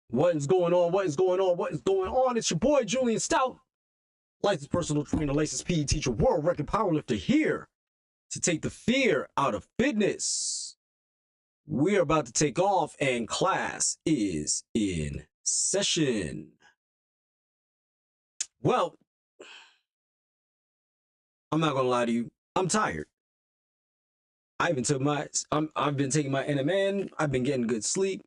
What is going on? What is going on? What is going on? It's your boy, Julien Stoutt, licensed personal trainer, licensed PE teacher, world record powerlifter, here to take the fear out of fitness. We're about to take off and class is in session. Well, I'm not gonna lie to you. I'm tired. I've been taking my NMN. I've been getting good sleep.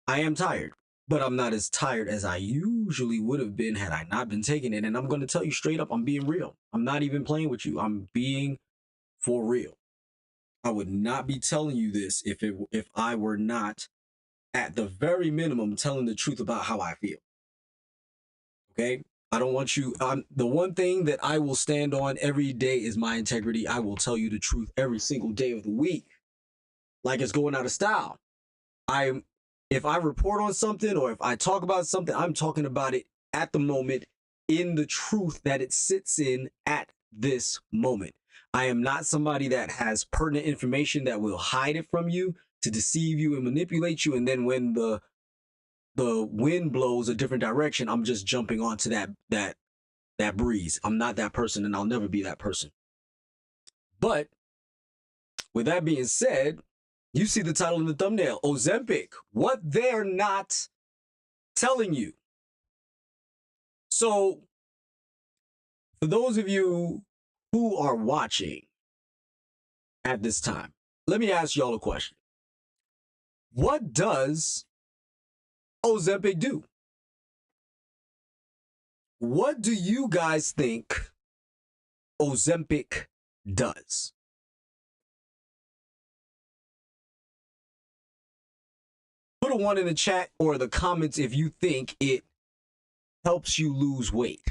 I am tired, but I'm not as tired as I usually would have been had I not been taking it. And I'm going to tell you straight up, I'm being real. I'm not even playing with you. I'm being for real. I would not be telling you this if I were not, at the very minimum, telling the truth about how I feel. Okay? I don't want you, the one thing that I will stand on every day is my integrity. I will tell you the truth every single day of the week, like it's going out of style. If I report on something or if I talk about something, I'm talking about it at the moment in the truth that it sits in at this moment. I am not somebody that has pertinent information that will hide it from you to deceive you and manipulate you. And then when the wind blows a different direction, I'm just jumping onto that breeze. I'm not that person, and I'll never be that person. But with that being said, you see the title in the thumbnail, Ozempic, what they're not telling you. So for those of you who are watching at this time, let me ask y'all a question. What does Ozempic do? What do you guys think Ozempic does? Put a 1 in the chat or the comments if you think it helps you lose weight.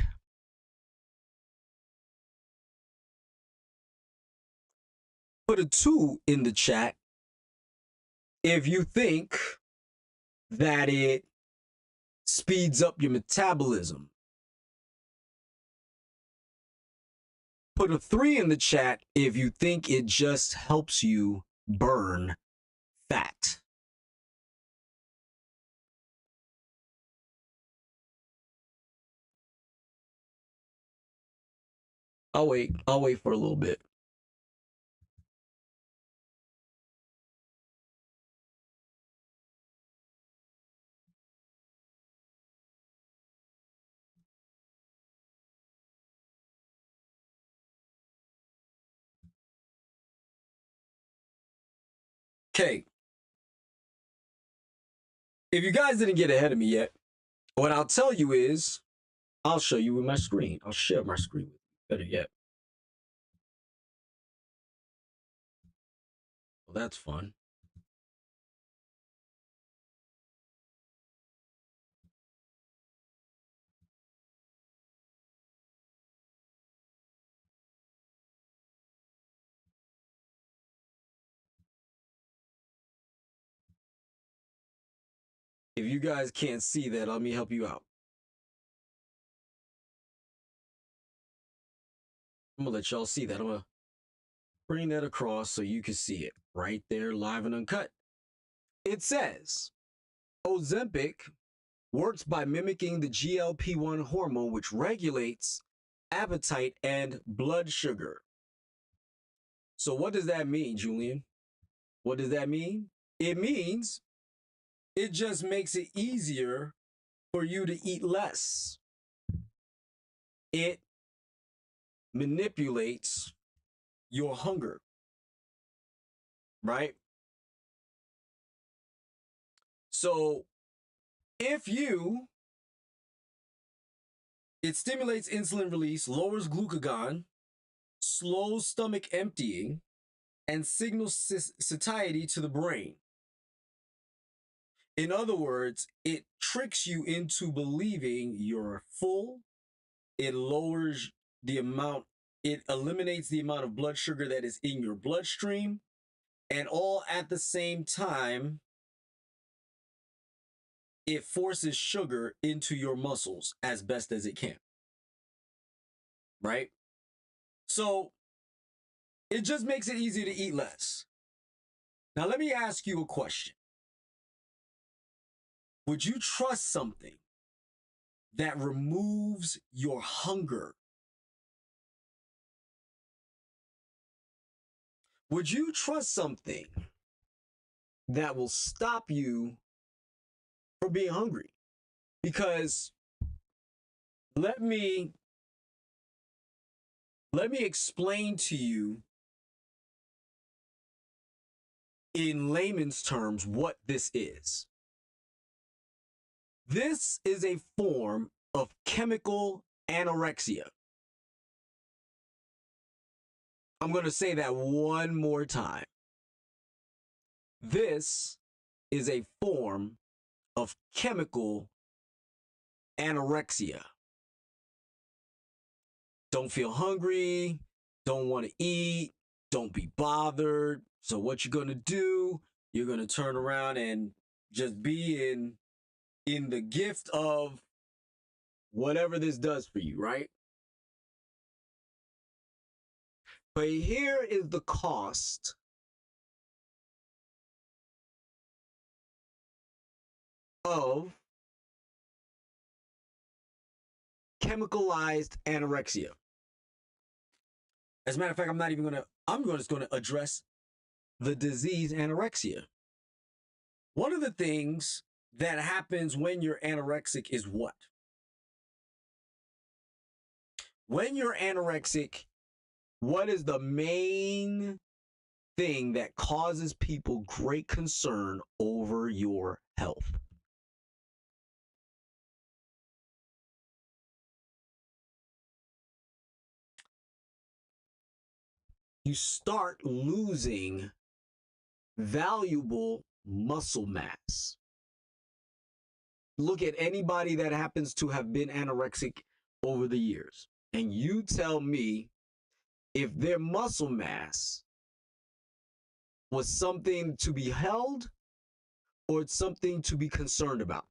Put a 2 in the chat if you think that it speeds up your metabolism. Put a 3 in the chat if you think it just helps you burn fat. I'll wait for a little bit. Okay. If you guys didn't get ahead of me yet, what I'll tell you is, I'll show you with my screen. I'll share my screen with you, better yet. Well, that's fun. If you guys can't see that, let me help you out. I'm gonna let y'all see that. I'm gonna bring that across so you can see it right there, live and uncut. It says, Ozempic works by mimicking the GLP-1 hormone, which regulates appetite and blood sugar. So what does that mean, Julien? What does that mean? It means it just makes it easier for you to eat less. It manipulates your hunger, right? So if it stimulates insulin release, lowers glucagon, slows stomach emptying, and signals satiety to the brain. In other words, it tricks you into believing you're full. It lowers the amount, it eliminates the amount of blood sugar that is in your bloodstream, and all at the same time, it forces sugar into your muscles as best as it can. Right? So it just makes it easier to eat less. Now, let me ask you a question. Would you trust something that removes your hunger? Would you trust something that will stop you from being hungry? Because let me explain to you in layman's terms what this is. This is a form of chemical anorexia. I'm going to say that one more time. This is a form of chemical anorexia. Don't feel hungry, don't want to eat, don't be bothered. So what you're going to do, you're going to turn around and just be in the gift of whatever this does for you, right? But here is the cost of chemicalized anorexia. As a matter of fact, I'm just going to address the disease anorexia. One of the things that happens when you're anorexic is what? When you're anorexic, what is the main thing that causes people great concern over your health? You start losing valuable muscle mass. Look at anybody that happens to have been anorexic over the years, and you tell me if their muscle mass was something to be held or it's something to be concerned about.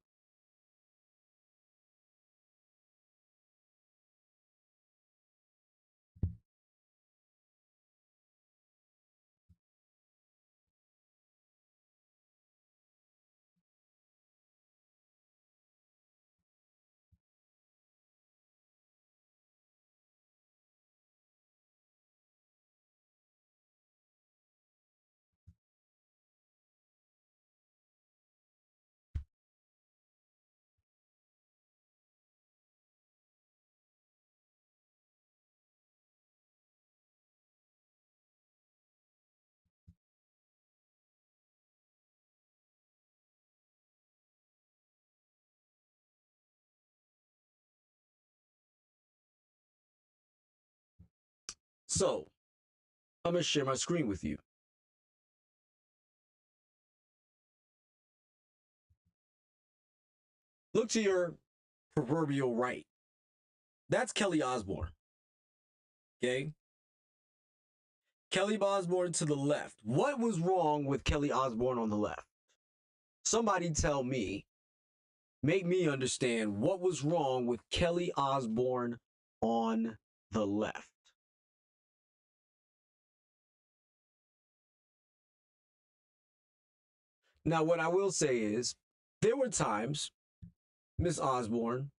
So, I'm going to share my screen with you. Look to your proverbial right. That's Kelly Osbourne. Okay? Kelly Osbourne to the left. What was wrong with Kelly Osbourne on the left? Somebody tell me, make me understand what was wrong with Kelly Osbourne on the left. Now, what I will say is, there were times Miss Osbourne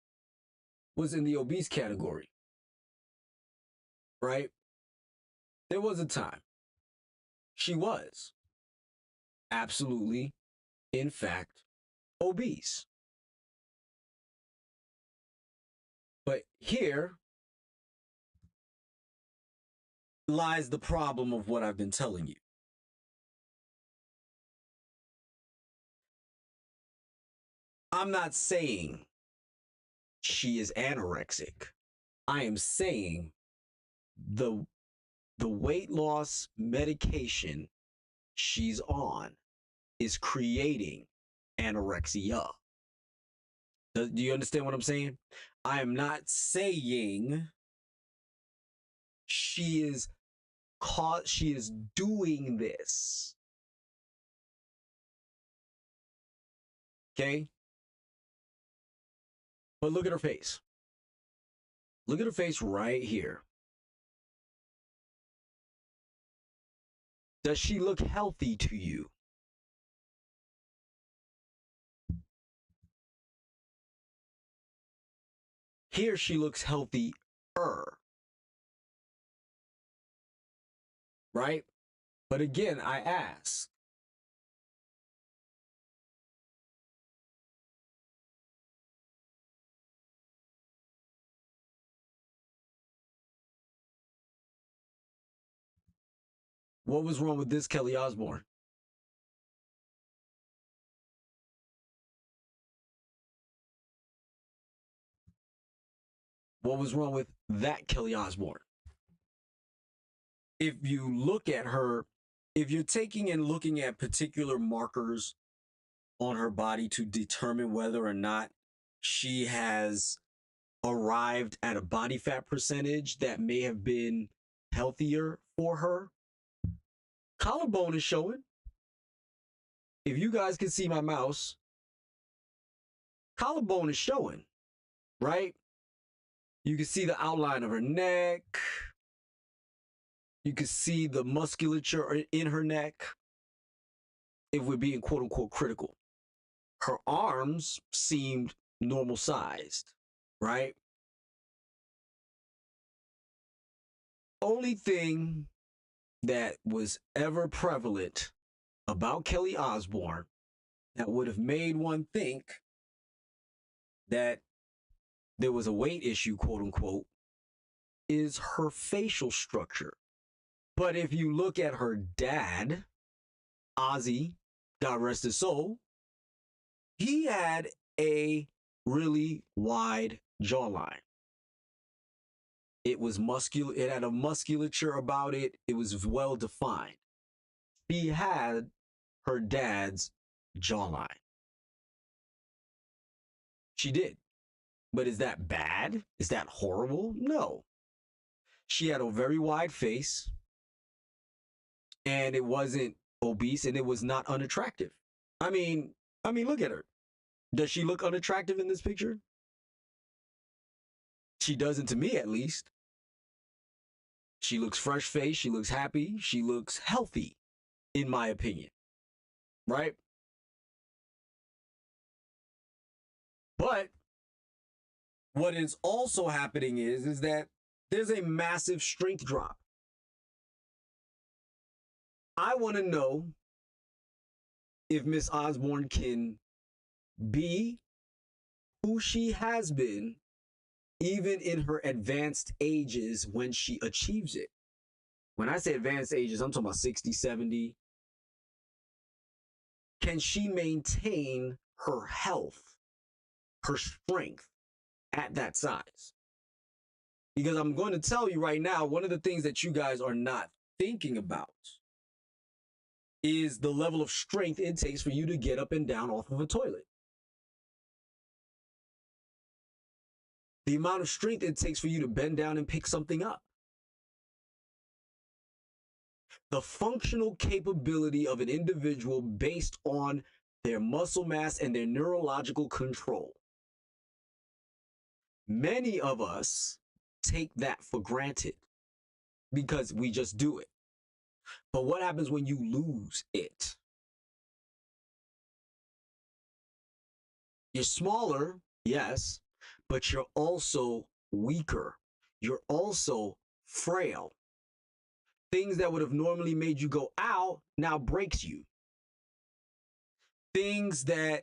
was in the obese category, right? There was a time she was absolutely, in fact, obese. But here, lies the problem of what I've been telling you. I'm not saying she is anorexic. I am saying the weight loss medication she's on is creating anorexia. Do you understand what I'm saying? I am not saying she is doing this. Okay? But look at her face. Look at her face right here. Does she look healthy to you? Here she looks healthier. Right? But again, I ask, what was wrong with this Kelly Osbourne? What was wrong with that Kelly Osbourne? If you look at her, if you're taking and looking at particular markers on her body to determine whether or not she has arrived at a body fat percentage that may have been healthier for her, collarbone is showing. If you guys can see my mouse, collarbone is showing, right? You can see the outline of her neck. You can see the musculature in her neck, if we're being quote unquote critical. Her arms seemed normal sized, right? Only thing that was ever prevalent about Kelly Osbourne that would have made one think that there was a weight issue, quote unquote, is her facial structure. But if you look at her dad, Ozzy, God rest his soul, he had a really wide jawline. It was muscular. It had a musculature about it. It was well defined. She had her dad's jawline. She did. But is that bad? Is that horrible? No. She had a very wide face, and it wasn't obese, and it was not unattractive. I mean, look at her. Does she look unattractive in this picture? She doesn't, to me at least. She looks fresh-faced. She looks happy. She looks healthy, in my opinion. Right? But what is also happening is that there's a massive strength drop. I want to know if Miss Osbourne can be who she has been, even in her advanced ages when she achieves it. When I say advanced ages, I'm talking about 60, 70. Can she maintain her health, her strength at that size? Because I'm going to tell you right now, one of the things that you guys are not thinking about is the level of strength it takes for you to get up and down off of a toilet. The amount of strength it takes for you to bend down and pick something up. The functional capability of an individual based on their muscle mass and their neurological control. Many of us take that for granted because we just do it. But what happens when you lose it? You're smaller, yes, but you're also weaker. You're also frail. Things that would have normally made you go, ow, now breaks you. Things that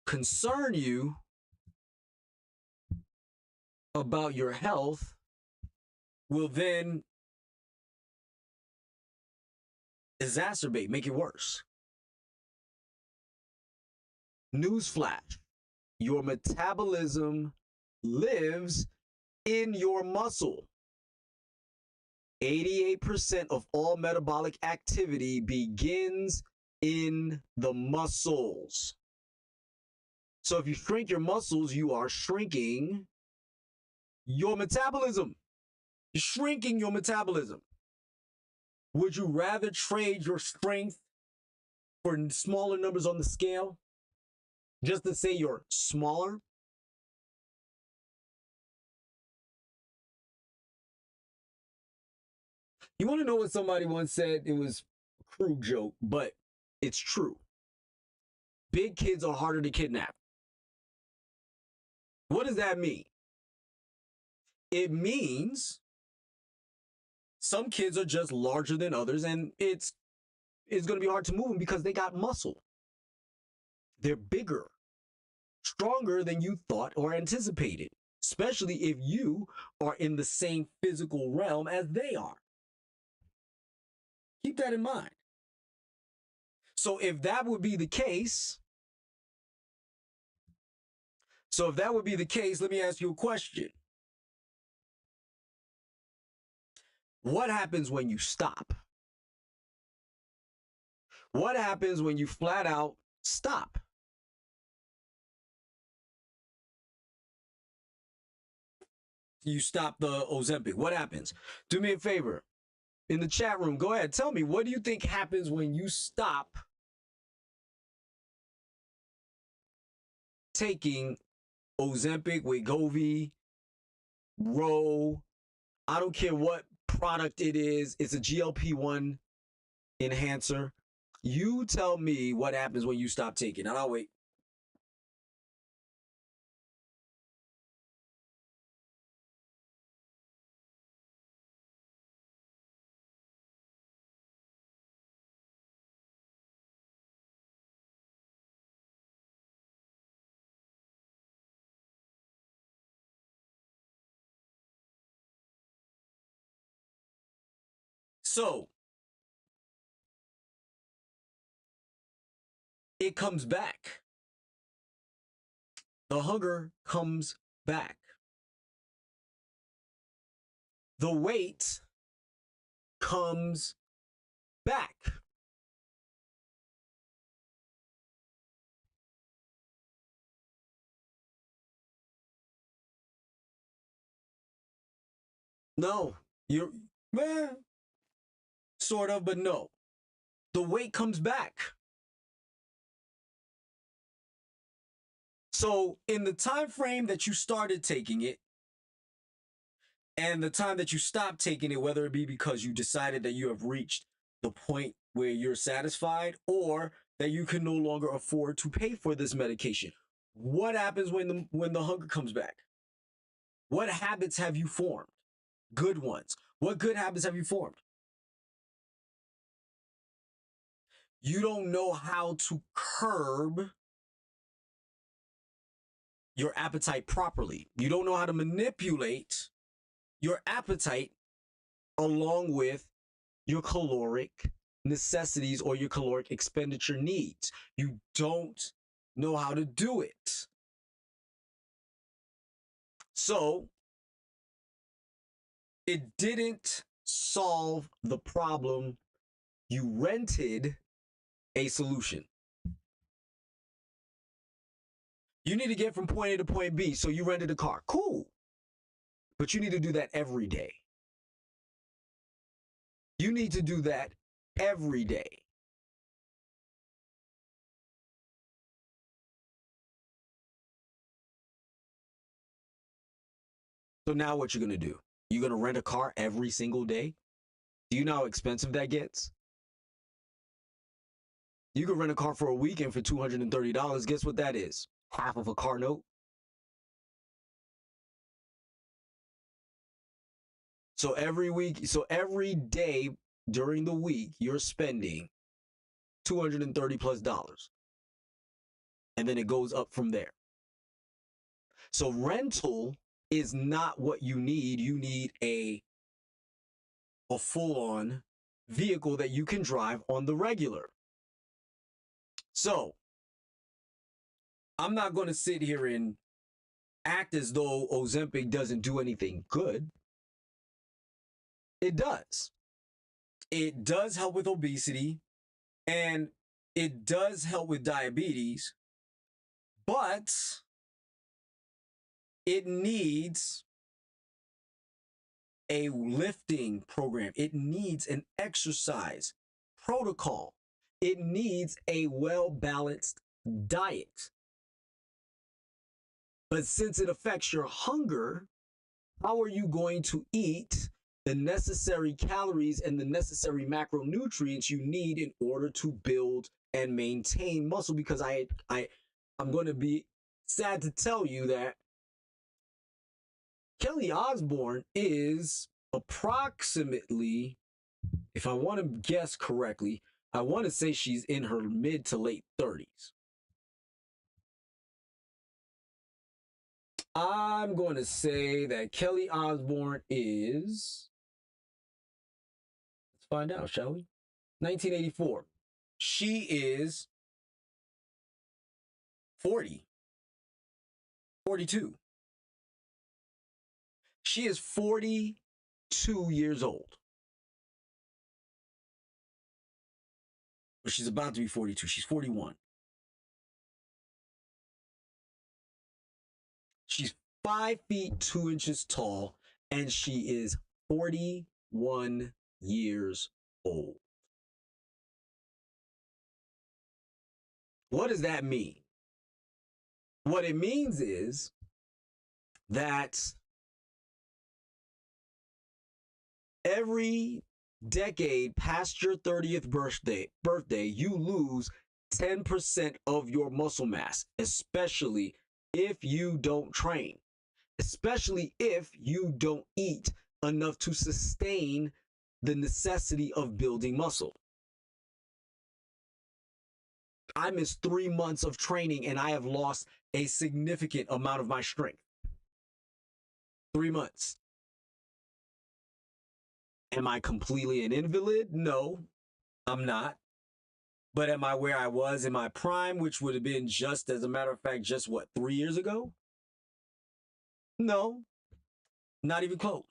concern you about your health will then exacerbate, make it worse. Newsflash, your metabolism lives in your muscle. 88% of all metabolic activity begins in the muscles. So if you shrink your muscles, you are shrinking your metabolism. You're shrinking your metabolism. Would you rather trade your strength for smaller numbers on the scale? Just to say you're smaller? You want to know what somebody once said? It was a crude joke, but it's true. Big kids are harder to kidnap. What does that mean? It means some kids are just larger than others, and it's going to be hard to move them because they got muscle. They're bigger, stronger than you thought or anticipated, especially if you are in the same physical realm as they are. Keep that in mind. So if that would be the case, let me ask you a question. What happens when you stop? What happens when you flat out stop? You stop the Ozempic. What happens? Do me a favor. In the chat room, go ahead. Tell me, what do you think happens when you stop taking Ozempic, Wegovy, Row? I don't care what product it is. It's a GLP-1 enhancer. You tell me what happens when you stop taking. And I'll wait. So it comes back. The hunger comes back. The weight comes back. No, you're sort of, but no. The weight comes back. So in the time frame that you started taking it and the time that you stopped taking it, whether it be because you decided that you have reached the point where you're satisfied or that you can no longer afford to pay for this medication, what happens when the hunger comes back? What habits have you formed? Good ones. What good habits have you formed? You don't know how to curb your appetite properly. You don't know how to manipulate your appetite along with your caloric necessities or your caloric expenditure needs. You don't know how to do it. So it didn't solve the problem. You rented a solution. You need to get from point A to point B, so you rented a car. Cool. But you need to do that every day. You need to do that every day. So now what you're going to do? You're going to rent a car every single day? Do you know how expensive that gets? You can rent a car for a weekend for $230. Guess what that is? Half of a car note. So every day during the week, you're spending $230+. And then it goes up from there. So rental is not what you need. You need a full-on vehicle that you can drive on the regular. So I'm not going to sit here and act as though Ozempic doesn't do anything good. It does. It does help with obesity, and it does help with diabetes, but it needs a lifting program. It needs an exercise protocol. It needs a well-balanced diet. But since it affects your hunger, how are you going to eat the necessary calories and the necessary macronutrients you need in order to build and maintain muscle? Because I'm going to be sad to tell you that Kelly Osbourne is approximately, if I want to guess correctly, I want to say she's in her mid to late 30s. I'm going to say that Kelly Osbourne is, let's find out, shall we? 1984. She is 42. She is 42 years old. Or she's about to be 42. She's 41. She's 5 feet 2 inches tall, and she is 41 years old. What does that mean? What it means is that every decade past your 30th birthday, you lose 10% of your muscle mass, especially if you don't train, especially if you don't eat enough to sustain the necessity of building muscle. I missed 3 months of training and I have lost a significant amount of my strength. 3 months. Am I completely an invalid? No, I'm not. But am I where I was in my prime, which would have been just, as a matter of fact, just what, 3 years ago? No, not even close.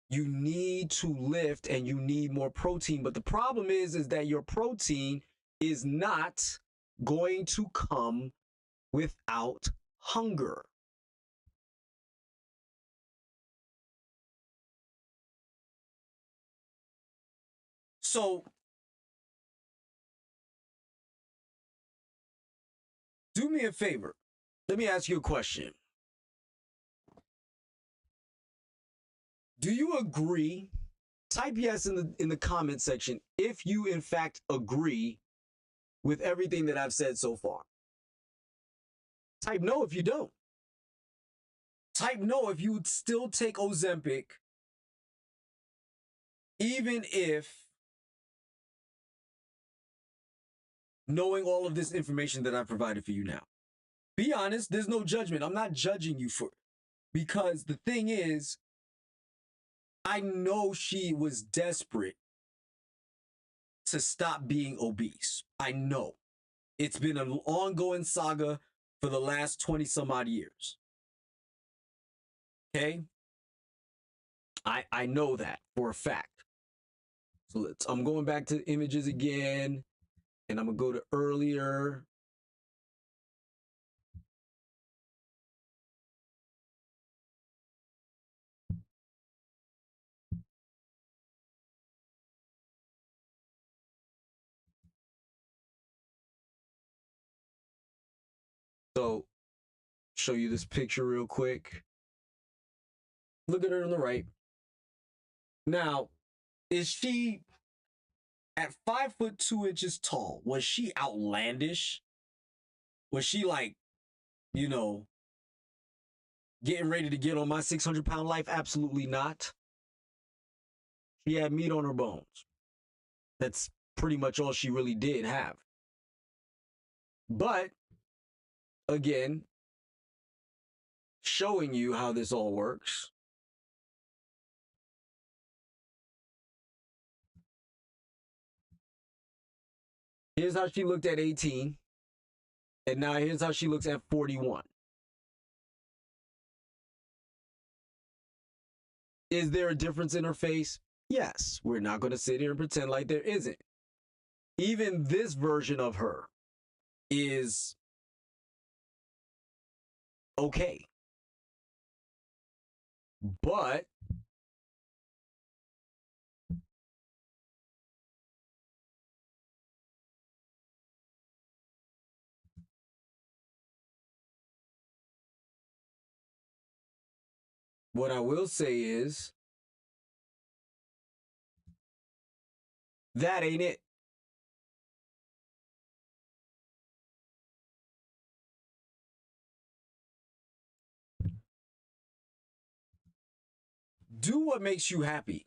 You need to lift and you need more protein. But the problem is that your protein is not going to come without hunger. So do me a favor. Let me ask you a question. Do you agree? Type yes in the comment section if you in fact agree with everything that I've said so far. Type no if you don't. Type no if you would still take Ozempic, even if knowing all of this information that I've provided for you now. Be honest, there's no judgment. I'm not judging you for it. Because the thing is, I know she was desperate to stop being obese. I know. It's been an ongoing saga for the last 20 some odd years. Okay? I know that for a fact. So I'm going back to images again, and I'm going to go to earlier. So, show you this picture real quick. Look at her on the right. Now, is she at 5 foot 2 inches tall? Was she outlandish? Was she like, you know, getting ready to get on my 600-pound life? Absolutely not. She had meat on her bones. That's pretty much all she really did have. But, again, showing you how this all works. Here's how she looked at 18. And now here's how she looks at 41. Is there a difference in her face? Yes. We're not going to sit here and pretend like there isn't. Even this version of her is okay. But what I will say is that ain't it. Do what makes you happy,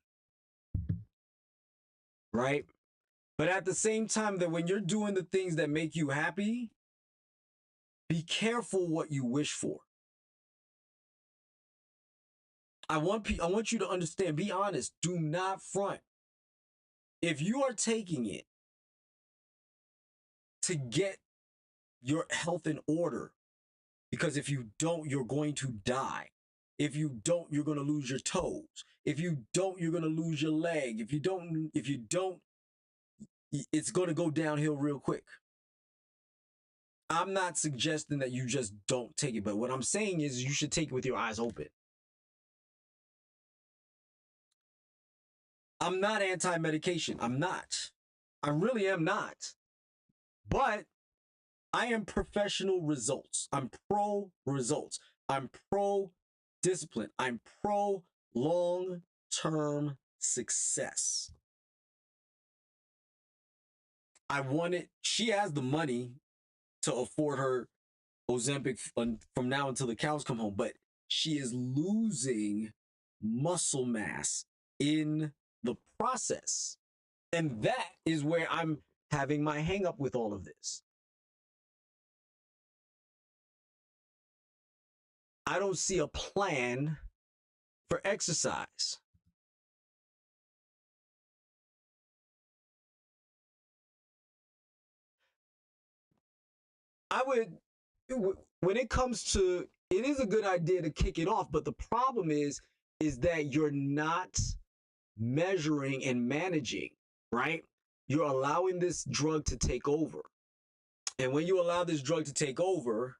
right? But at the same time, that when you're doing the things that make you happy, be careful what you wish for. I want you to understand, be honest, do not front. If you are taking it to get your health in order, because if you don't, you're going to die. If you don't, you're going to lose your toes. If you don't, you're going to lose your leg. If you don't, it's going to go downhill real quick. I'm not suggesting that you just don't take it, but what I'm saying is you should take it with your eyes open. I'm not anti-medication. I'm not. I really am not. But I am professional results. I'm pro results. I'm pro discipline. I'm pro long-term success. I want it. She has the money to afford her Ozempic from now until the cows come home, but she is losing muscle mass in the process. And that is where I'm having my hang up with all of this. I don't see a plan for exercise. When it comes to, it is a good idea to kick it off, but the problem is that you're not measuring and managing, right? You're allowing this drug to take over. And when you allow this drug to take over,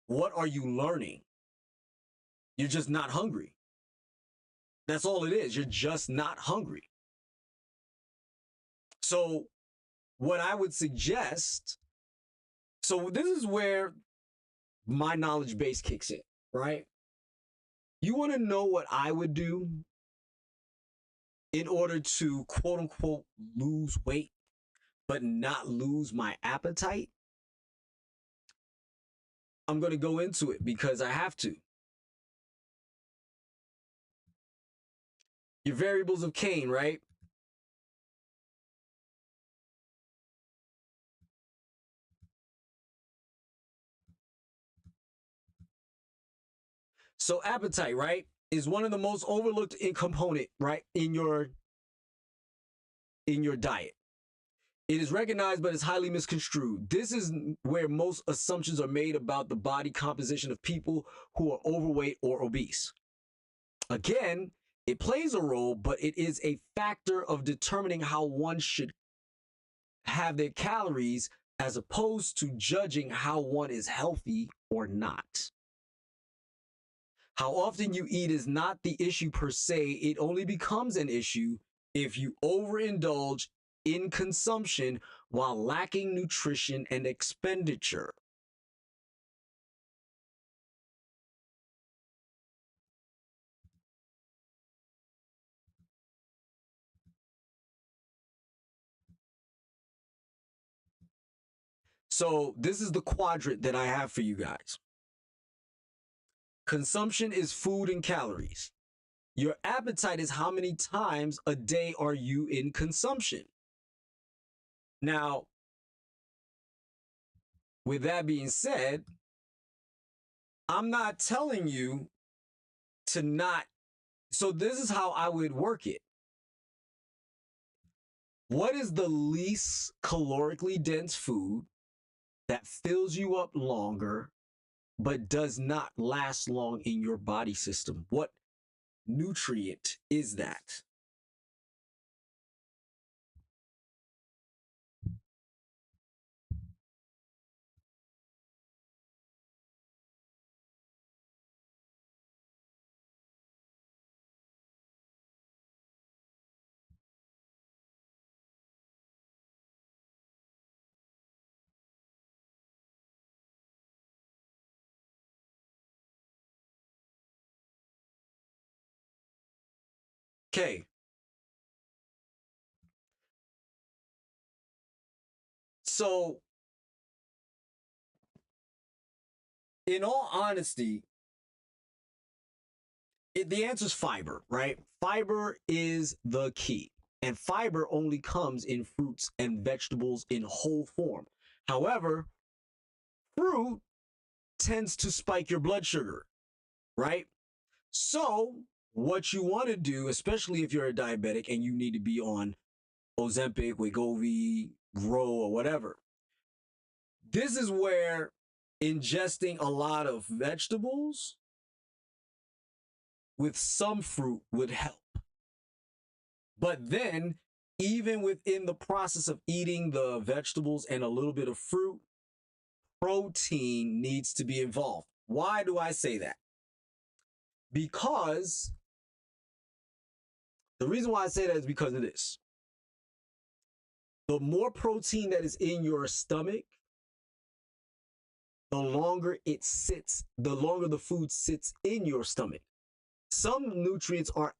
what are you learning? You're just not hungry. That's all it is. You're just not hungry. So what I would suggest, so this is where my knowledge base kicks in, right? You want to know what I would do in order to quote unquote lose weight, but not lose my appetite? I'm going to go into it because I have to. Your variables of Cain, right? So appetite, right, is one of the most overlooked component, right, in your diet. It is recognized, but it's highly misconstrued. This is where most assumptions are made about the body composition of people who are overweight or obese. Again, it plays a role, but it is a factor of determining how one should have their calories as opposed to judging how one is healthy or not. How often you eat is not the issue per se. It only becomes an issue if you overindulge in consumption while lacking nutrition and expenditure. So this is the quadrant that I have for you guys. Consumption is food and calories. Your appetite is how many times a day are you in consumption. Now, with that being said, I'm not telling you to not. So this is how I would work it. What is the least calorically dense food that fills you up longer but does not last long in your body system? What nutrient is that? Okay. So, in all honesty, the answer is fiber, right? Fiber is the key. And fiber only comes in fruits and vegetables in whole form. However, fruit tends to spike your blood sugar, right? So, what you want to do, especially if you're a diabetic and you need to be on Ozempic, Wegovy, Grow, or whatever, this is where ingesting a lot of vegetables with some fruit would help. But then, even within the process of eating the vegetables and a little bit of fruit, protein needs to be involved. Why do I say that? Because the reason why I say that is because of this. The more protein that is in your stomach, the longer it sits, the longer the food sits in your stomach. Some nutrients are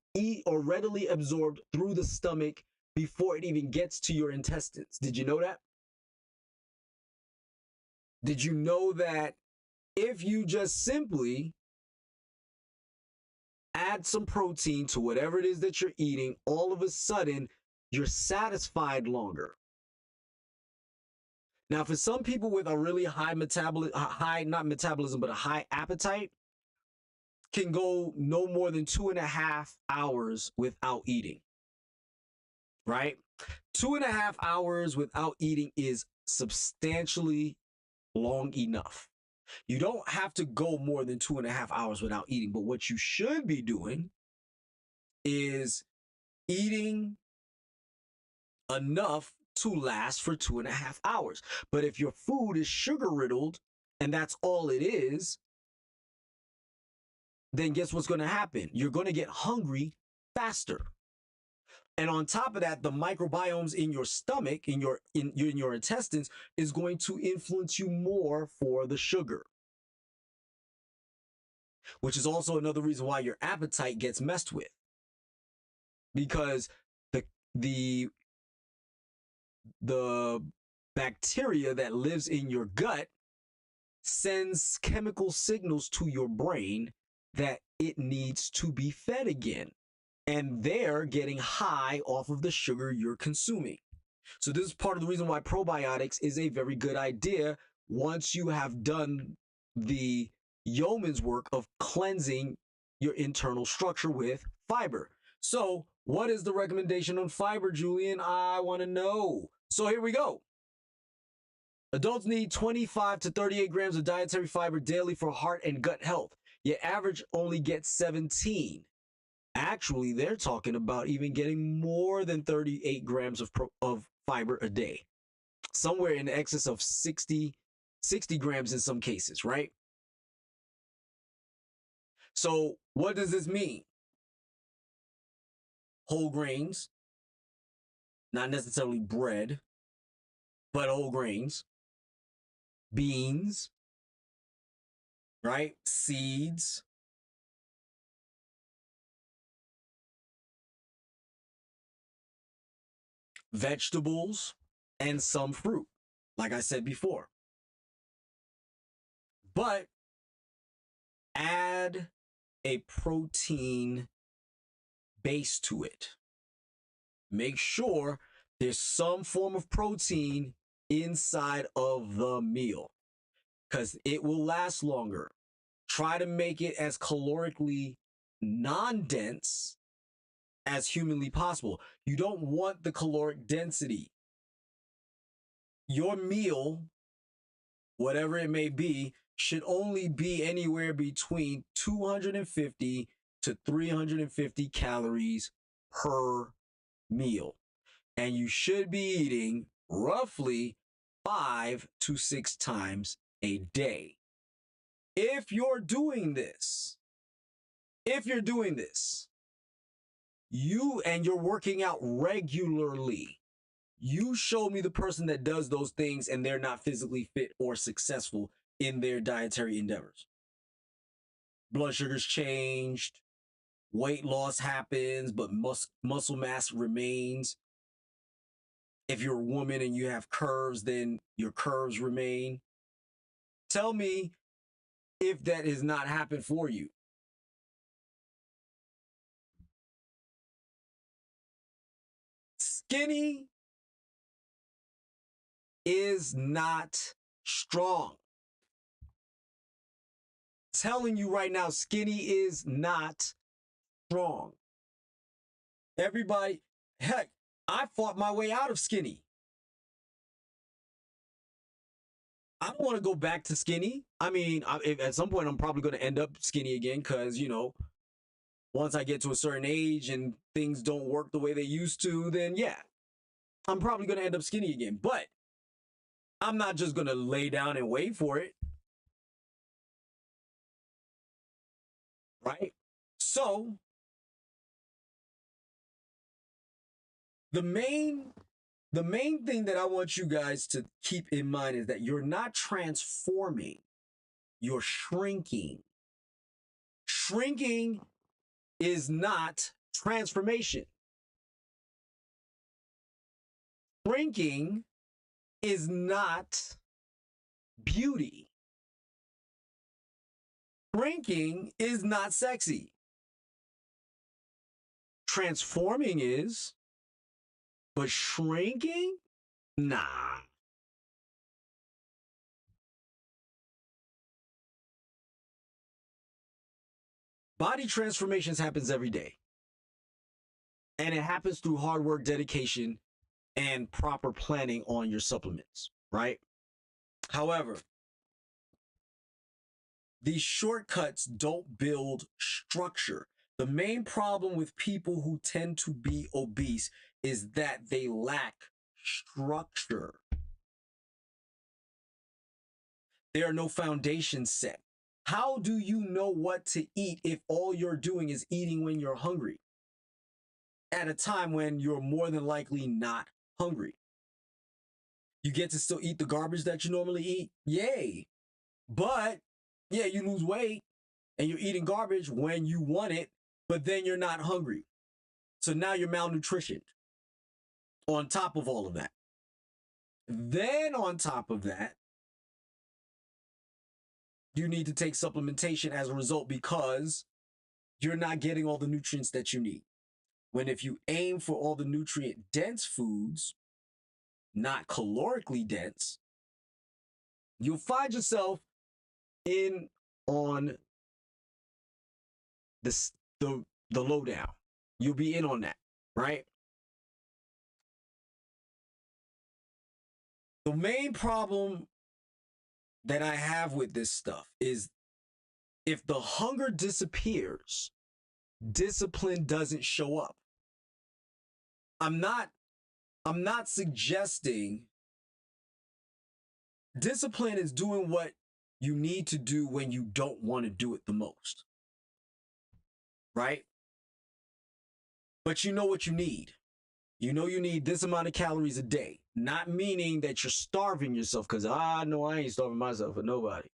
readily absorbed through the stomach before it even gets to your intestines. Did you know that? Did you know that if you just simply add some protein to whatever it is that you're eating, all of a sudden you're satisfied longer? Now, for some people with a really high not metabolism, but a high appetite, can go no more than 2.5 hours without eating, right? 2.5 hours without eating is substantially long enough. You don't have to go more than 2.5 hours without eating, but what you should be doing is eating enough to last for 2.5 hours. But if your food is sugar riddled and that's all it is, then guess what's going to happen? You're going to get hungry faster. And on top of that, the microbiomes in your stomach, in your intestines, is going to influence you more for the sugar, which is also another reason why your appetite gets messed with, because the bacteria that lives in your gut sends chemical signals to your brain that it needs to be fed again. And they're getting high off of the sugar you're consuming. So this is part of the reason why probiotics is a very good idea once you have done the yeoman's work of cleansing your internal structure with fiber. So what is the recommendation on fiber, Julien? I want to know. So here we go. Adults need 25 to 38 grams of dietary fiber daily for heart and gut health. Yet average only gets 17. Actually, they're talking about even getting more than 38 grams of fiber a day. Somewhere in excess of 60 grams in some cases, right? So what does this mean? Whole grains, not necessarily bread, but whole grains, beans, right? Seeds, vegetables, and some fruit, like I said before. But add a protein base to it. Make sure there's some form of protein inside of the meal, because it will last longer. Try to make it as calorically non-dense as humanly possible. You don't want the caloric density. Your meal, whatever it may be, should only be anywhere between 250 to 350 calories per meal. And you should be eating roughly 5 to 6 times a day. If you're doing this, you're working out regularly, you show me the person that does those things and they're not physically fit or successful in their dietary endeavors. Blood sugar's changed, weight loss happens, but muscle mass remains. If you're a woman and you have curves, then your curves remain. Tell me if that has not happened for you. Skinny is not strong. Telling you right now, skinny is not strong. Everybody, heck, I fought my way out of skinny. I don't want to go back to skinny. I mean, at some point, I'm probably going to end up skinny again because, you know, once I get to a certain age and things don't work the way they used to, then yeah, I'm probably going to end up skinny again. But I'm not just going to lay down and wait for it. Right? So the main thing that I want you guys to keep in mind is that you're not transforming, you're shrinking. Shrinking is not transformation. Shrinking is not beauty. Shrinking is not sexy. Transforming is, but shrinking? Nah. Body transformations happens every day. And it happens through hard work, dedication, and proper planning on your supplements, right? However, these shortcuts don't build structure. The main problem with people who tend to be obese is that they lack structure. There are no foundations set. How do you know what to eat if all you're doing is eating when you're hungry? At a time when you're more than likely not hungry. You get to still eat the garbage that you normally eat? Yay. But yeah, you lose weight and you're eating garbage when you want it, but then you're not hungry. So now you're malnutritioned on top of all of that. Then on top of that, you need to take supplementation as a result because you're not getting all the nutrients that you need. When if you aim for all the nutrient-dense foods, not calorically dense, you'll find yourself in on the lowdown. You'll be in on that, right? The main problem that I have with this stuff is if the hunger disappears, discipline doesn't show up. I'm not suggesting discipline is doing what you need to do when you don't want to do it the most. Right? But you know what you need. You know you need this amount of calories a day. Not meaning that you're starving yourself, because I know I ain't starving myself for nobody.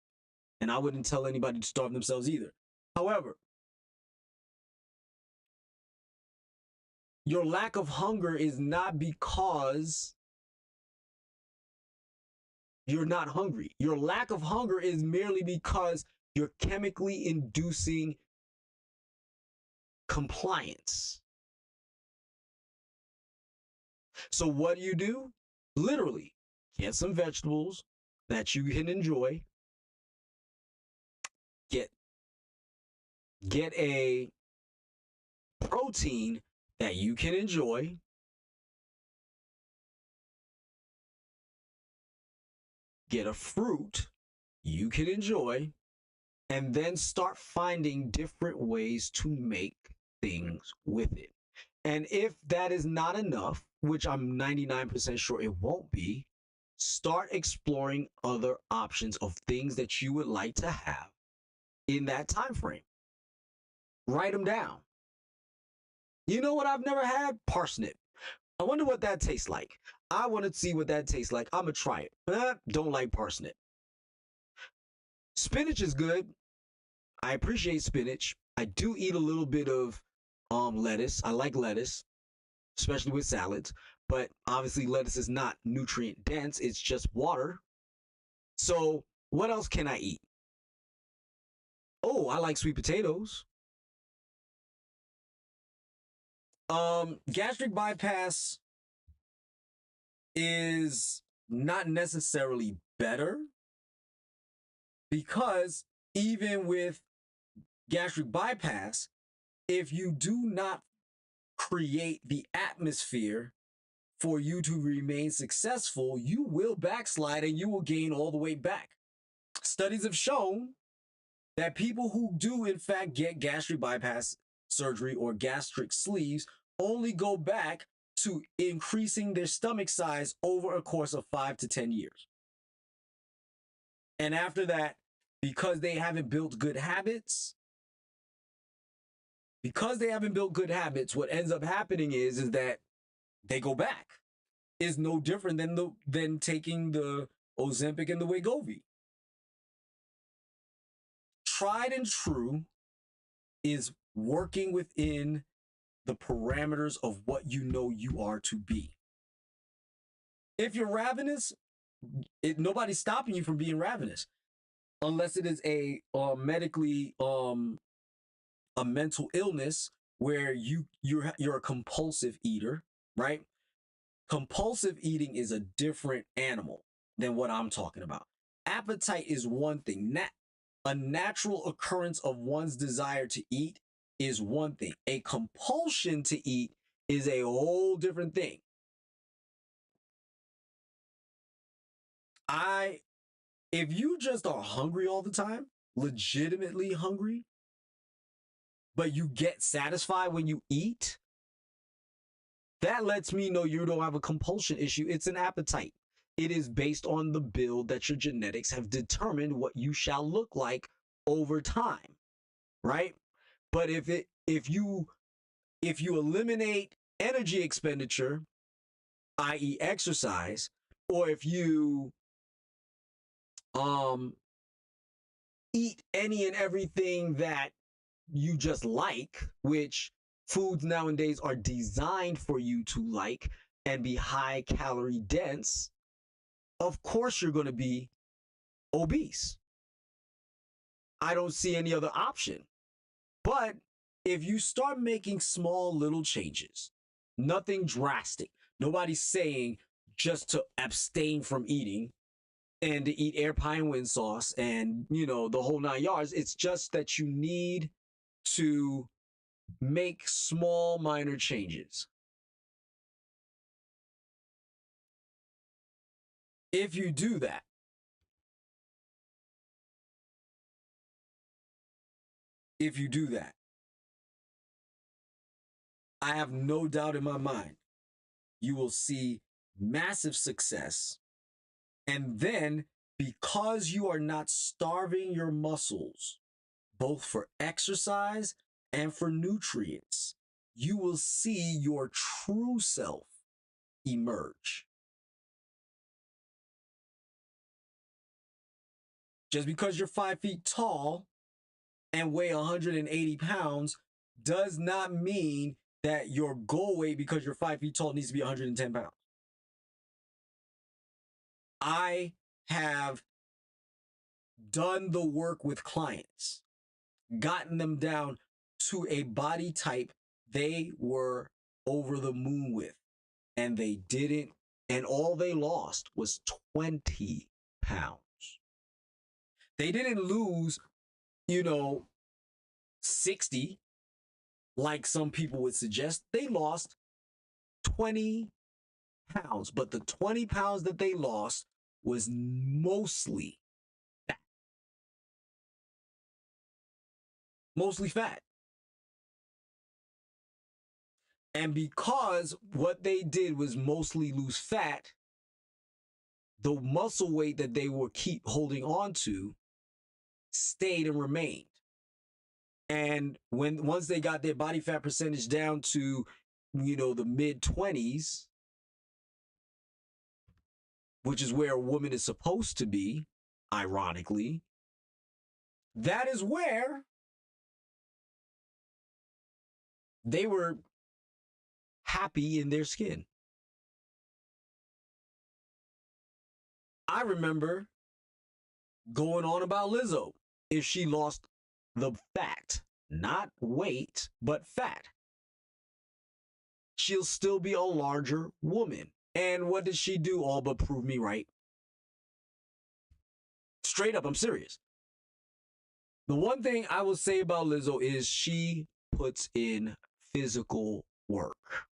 And I wouldn't tell anybody to starve themselves either. However, your lack of hunger is not because you're not hungry. Your lack of hunger is merely because you're chemically inducing compliance. So what do? Literally, get some vegetables that you can enjoy. Get Get a protein that you can enjoy. Get a fruit you can enjoy, and then start finding different ways to make things with it. And if that is not enough, which I'm 99% sure it won't be, start exploring other options of things that you would like to have in that time frame. Write them down. You know what I've never had? Parsnip. I wonder what that tastes like. I want to see what that tastes like. I'm going to try it. Don't like parsnip. Spinach is good. I appreciate spinach. I do eat a little bit of lettuce. I like lettuce, especially with salads. But obviously lettuce is not nutrient dense. It's just water. So what else can I eat? Oh, I like sweet potatoes. Gastric bypass is not necessarily better, because even with gastric bypass, if you do not create the atmosphere for you to remain successful, you will backslide and you will gain all the way back. Studies have shown that people who do in fact get gastric bypass surgery or gastric sleeves only go back to increasing their stomach size over a course of 5 to 10 years. And after that, because they haven't built good habits, what ends up happening is that they go back. Is no different than taking the Ozempic and the Wegovy. Tried and true is working within the parameters of what you know you are to be. If you're ravenous, nobody's stopping you from being ravenous, unless it is a medically a mental illness where you're a compulsive eater, right? Compulsive eating is a different animal than what I'm talking about. Appetite is one thing. A natural occurrence of one's desire to eat is one thing. A compulsion to eat is a whole different thing. If you just are hungry all the time, legitimately hungry, but you get satisfied when you eat, that lets me know you don't have a compulsion issue. It's an appetite. It is based on the build that your genetics have determined what you shall look like over time, right? But if you eliminate energy expenditure, i.e. exercise, or if you eat any and everything that you just like, which foods nowadays are designed for you to like and be high calorie dense, of course you're going to be obese. I don't see any other option. But if you start making small little changes, nothing drastic, nobody's saying just to abstain from eating and to eat air pie and wind sauce and, the whole 9 yards. It's just that you need to make small, minor changes. If you do that, I have no doubt in my mind, you will see massive success. And then, because you are not starving your muscles, both for exercise and for nutrients, you will see your true self emerge. Just because you're 5 feet tall and weigh 180 pounds does not mean that your goal weight, because you're 5 feet tall, needs to be 110 pounds. I have done the work with clients, gotten them down to a body type they were over the moon with, and they didn't, and all they lost was 20 pounds. They didn't lose, 60, like some people would suggest. They lost 20 pounds, but the 20 pounds that they lost was mostly fat. Mostly fat. And because what they did was mostly lose fat, the muscle weight that they were keep holding on to stayed and remained. And once they got their body fat percentage down to, the mid-20s, which is where a woman is supposed to be, ironically, that is where they were happy in their skin. I remember going on about Lizzo. If she lost the fat, not weight, but fat, she'll still be a larger woman. And what did she do? All but prove me right. Straight up, I'm serious. The one thing I will say about Lizzo is she puts in physical work.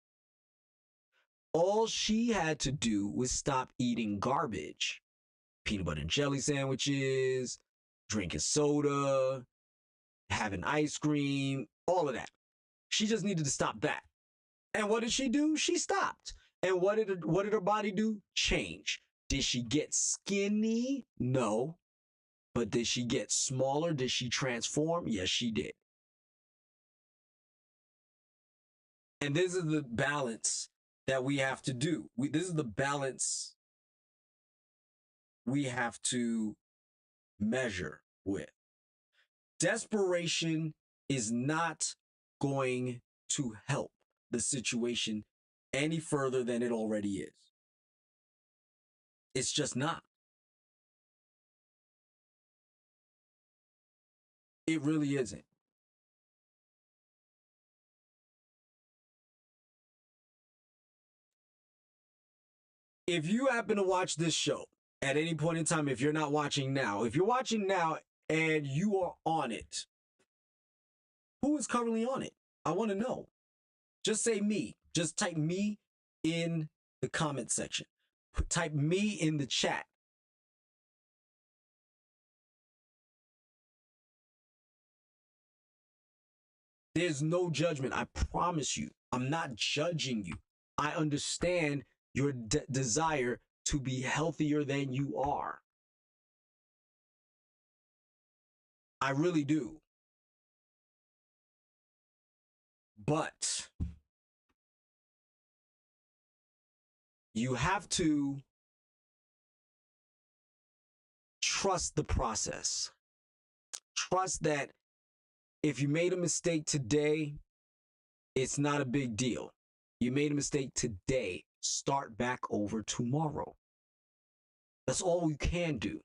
All she had to do was stop eating garbage. Peanut butter and jelly sandwiches, drinking soda, having ice cream, all of that. She just needed to stop that. And what did she do? She stopped. And what did her body do? Change. Did she get skinny? No. But did she get smaller? Did she transform? Yes, she did. And this is the balance that we have to do. This is the balance we have to measure with. Desperation is not going to help the situation any further than it already is. It's just not. It really isn't. If you happen to watch this show at any point in time, if you're not watching now, if you're watching now and you are on it, who is currently on it? I want to know. Just say me. Just type me in the comment section. Type me in the chat. There's no judgment. I promise you. I'm not judging you. I understand your desire to be healthier than you are. I really do. But you have to trust the process. Trust that if you made a mistake today, it's not a big deal. You made a mistake today. Start back over tomorrow. That's all you can do.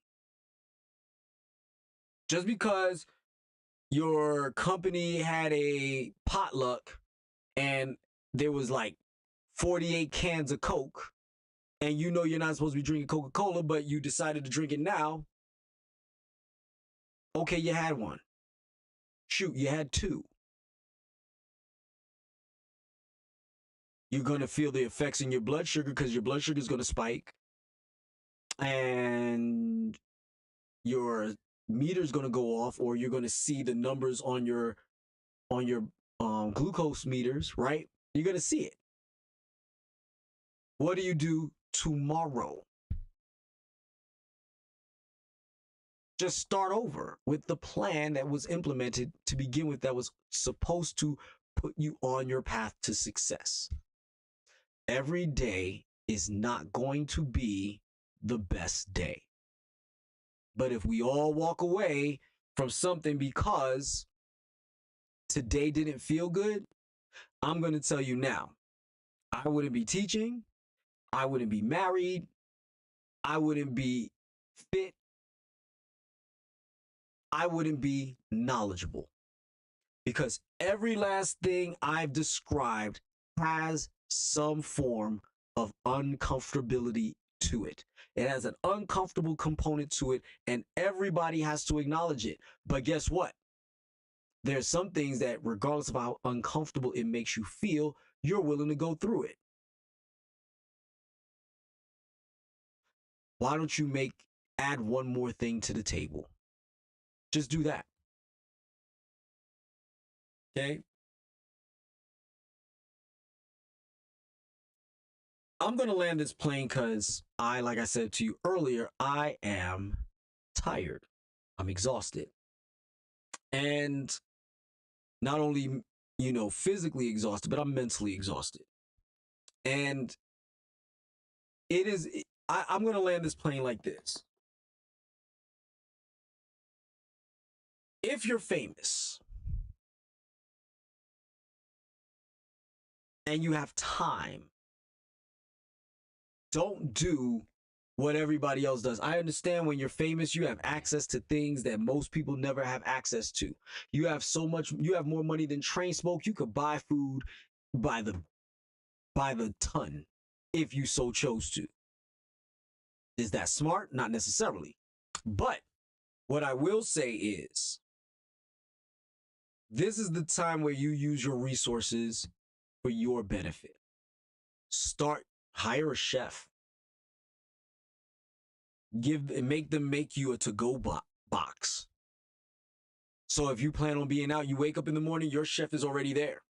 Just because your company had a potluck and there was like 48 cans of Coke, and you know you're not supposed to be drinking Coca-Cola, but you decided to drink it now. Okay, you had one. Shoot, you had two. You're going to feel the effects in your blood sugar because your blood sugar is going to spike. And your meter is going to go off, or you're going to see the numbers on your glucose meters, right? You're going to see it. What do you do tomorrow? Just start over with the plan that was implemented to begin with, that was supposed to put you on your path to success. Every day is not going to be the best day. But if we all walk away from something because today didn't feel good, I'm going to tell you now, I wouldn't be teaching, I wouldn't be married, I wouldn't be fit, I wouldn't be knowledgeable. Because every last thing I've described has some form of uncomfortability to it. It has an uncomfortable component to it, and everybody has to acknowledge it. But guess what? There's some things that, regardless of how uncomfortable it makes you feel, you're willing to go through it. Why don't you add one more thing to the table? Just do that. Okay? I'm going to land this plane because like I said to you earlier, I am tired. I'm exhausted. And not only, physically exhausted, but I'm mentally exhausted. And I'm going to land this plane like this. If you're famous and you have time, don't do what everybody else does. I understand when you're famous, you have access to things that most people never have access to. You have more money than Train Smoke. You could buy food by the ton if you so chose to. Is that smart? Not necessarily. But what I will say is, this is the time where you use your resources for your benefit. Hire a chef. Make them make you a to-go box. So if you plan on being out, you wake up in the morning, your chef is already there.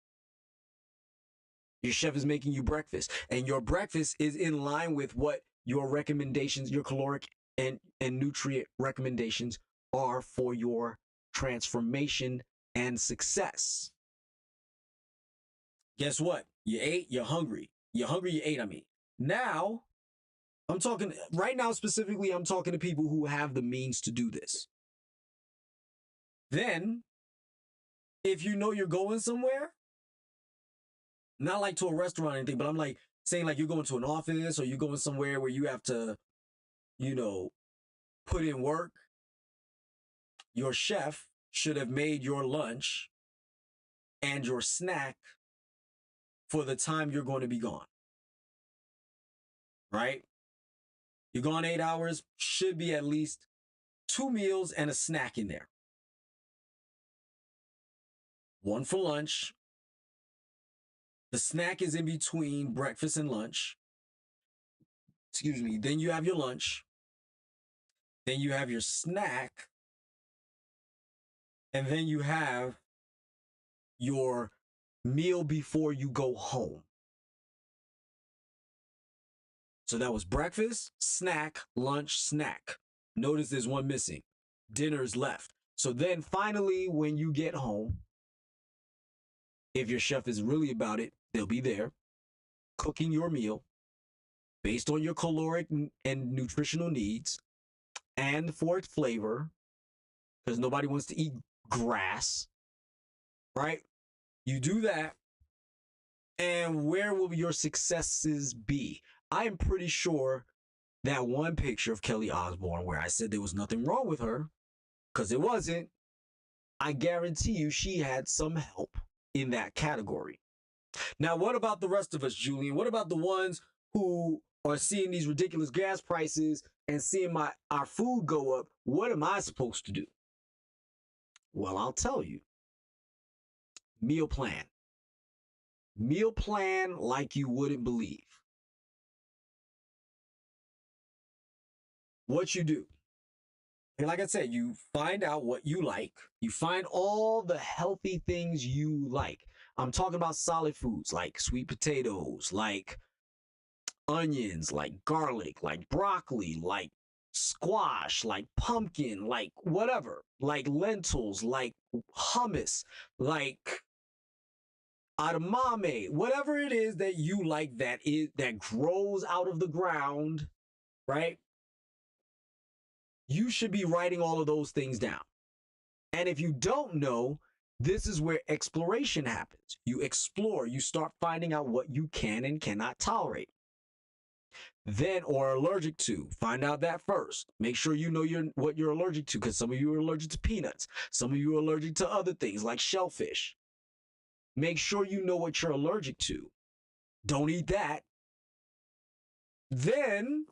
Your chef is making you breakfast, and your breakfast is in line with what your recommendations, your caloric and nutrient recommendations are for your transformation and success. Guess what? You ate, you're hungry. You're hungry, you ate, I mean. Now, right now specifically, I'm talking to people who have the means to do this. Then, if you know you're going somewhere, not like to a restaurant or anything, but I'm like saying like you're going to an office or you're going somewhere where you have to, put in work, your chef should have made your lunch and your snack for the time you're going to be gone. Right? You're gone 8 hours, should be at least 2 meals and a snack in there. One for lunch. The snack is in between breakfast and lunch. Excuse me. Then you have your lunch. Then you have your snack. And then you have your meal before you go home. So that was breakfast, snack, lunch, snack. Notice there's one missing. Dinner's left. So then finally, when you get home, if your chef is really about it, they'll be there cooking your meal based on your caloric and nutritional needs and for its flavor, because nobody wants to eat grass, right? You do that, and where will your successes be? I am pretty sure that one picture of Kelly Osbourne where I said there was nothing wrong with her, because it wasn't, I guarantee you she had some help in that category. Now, what about the rest of us, Julien? What about the ones who are seeing these ridiculous gas prices and seeing our food go up? What am I supposed to do? Well, I'll tell you. Meal plan. Meal plan like you wouldn't believe. What you do. And like I said, you find out what you like. You find all the healthy things you like. I'm talking about solid foods like sweet potatoes, like onions, like garlic, like broccoli, like squash, like pumpkin, like whatever, like lentils, like hummus, like edamame, whatever it is that you like that grows out of the ground, right? You should be writing all of those things down. And if you don't know, this is where exploration happens. You explore, you start finding out what you can and cannot tolerate. Then, or allergic to, find out that first. Make sure you know what you're allergic to, because some of you are allergic to peanuts. Some of you are allergic to other things like shellfish. Make sure you know what you're allergic to. Don't eat that. Then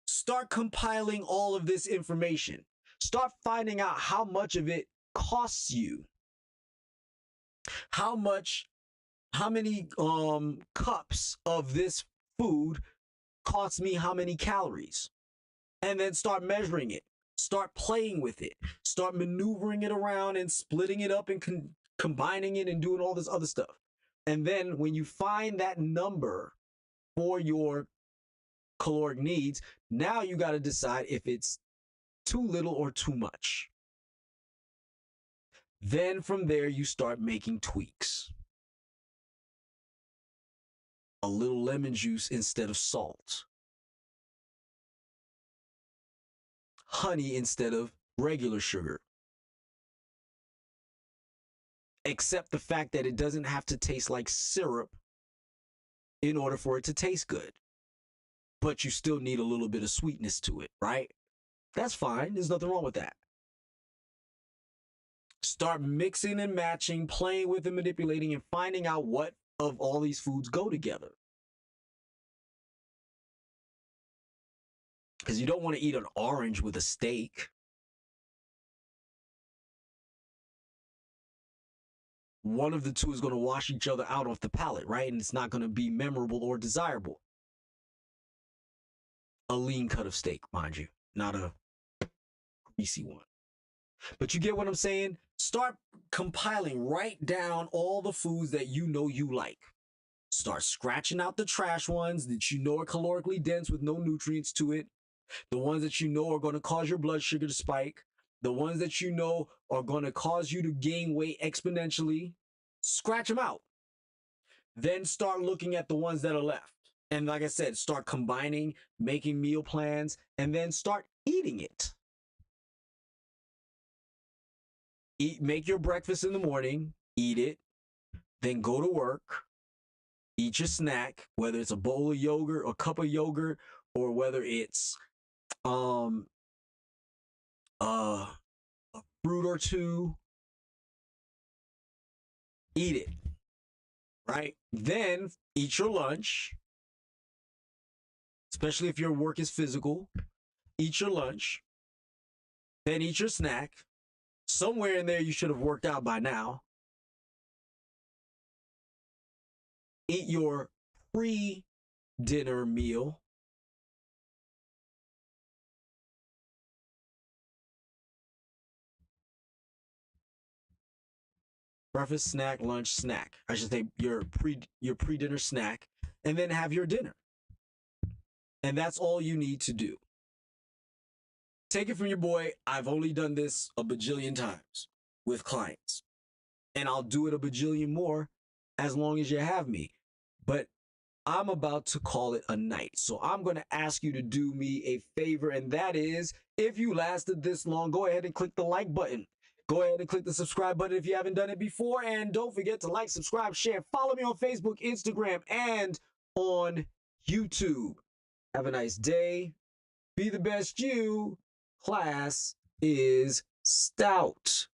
start compiling all of this information. Start finding out how much of it costs you. How many cups of this food costs me how many calories? And then start measuring it. Start playing with it. Start maneuvering it around and splitting it up and combining it and doing all this other stuff. And then when you find that number for your caloric needs, now you got to decide if it's too little or too much. Then from there, you start making tweaks. A little lemon juice instead of salt. Honey instead of regular sugar. Except the fact that it doesn't have to taste like syrup in order for it to taste good. But you still need a little bit of sweetness to it, right? That's fine. There's nothing wrong with that. Start mixing and matching, playing with and manipulating, and finding out what of all these foods go together. Because you don't want to eat an orange with a steak. One of the two is going to wash each other out off the palate, right? And it's not going to be memorable or desirable. A lean cut of steak, mind you, not a greasy one. But you get what I'm saying? Start compiling, write down all the foods that you know you like. Start scratching out the trash ones that you know are calorically dense with no nutrients to it. The ones that you know are going to cause your blood sugar to spike. The ones that you know are going to cause you to gain weight exponentially. Scratch them out. Then start looking at the ones that are left. And like I said, start combining, making meal plans, and then start eating it. Make your breakfast in the morning, eat it, then go to work, eat your snack, whether it's a bowl of yogurt, a cup of yogurt, or whether it's a fruit or two. Eat it, right? Then eat your lunch, especially if your work is physical. Eat your lunch, then eat your snack. Somewhere in there you should have worked out by now. Eat your pre-dinner meal. Breakfast, snack, lunch, snack. I should say your pre-dinner snack, and then have your dinner. And that's all you need to do. Take it from your boy. I've only done this a bajillion times with clients, and I'll do it a bajillion more as long as you have me. But I'm about to call it a night. So I'm going to ask you to do me a favor, and that is, if you lasted this long, go ahead and click the like button. Go ahead and click the subscribe button if you haven't done it before, and don't forget to like, subscribe, share, follow me on Facebook, Instagram, and on YouTube. Have a nice day. Be the best you. Class is Stoutt.